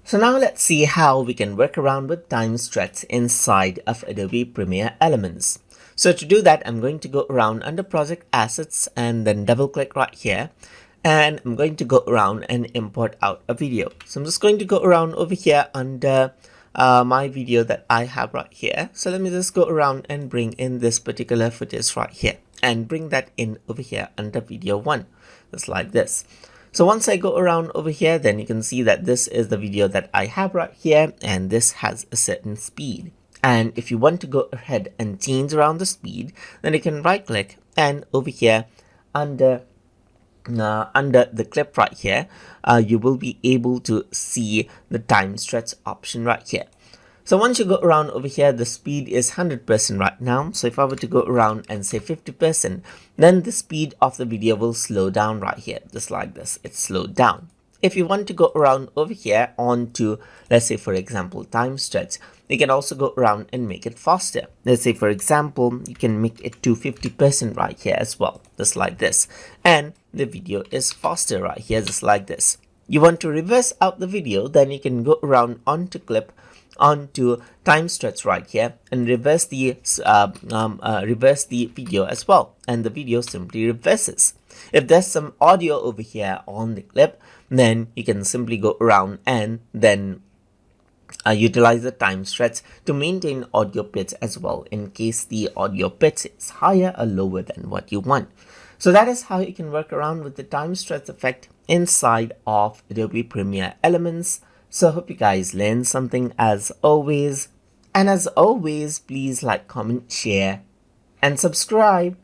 So now let's see how we can work around with time stretch inside of Adobe Premiere Elements. So to do that, I'm going to go around under Project Assets and then double click right here. And I'm going to go around and import out a video. So I'm just going to go around over here under my video that I have right here. So let me just go around and bring in this particular footage right here and bring that in over here under video 1, just like this. So once I go around over here, then you can see that this is the video that I have right here, and this has a certain speed. And if you want to go ahead and change around the speed, then you can right click and over here under the clip right here, you will be able to see the time stretch option right here. So once you go around over here, the speed is 100% right now. So if I were to go around and say 50%, then the speed of the video will slow down right here, just like this. It's slowed down. If you want to go around over here onto, let's say, for example, time stretch, you can also go around and make it faster. Let's say, for example, you can make it to 50% right here as well, just like this. And the video is faster right here, just like this. You want to reverse out the video, then you can go around onto clip, onto time stretch right here and reverse the video as well, and the video simply reverses. If there's some audio over here on the clip, then you can simply go around and then utilize the time stretch to maintain audio pitch as well, in case the audio pitch is higher or lower than what you want. So that is how you can work around with the time stretch effect inside of Adobe Premiere Elements. So I hope you guys learned something as always. And as always, please like, comment, share, and subscribe.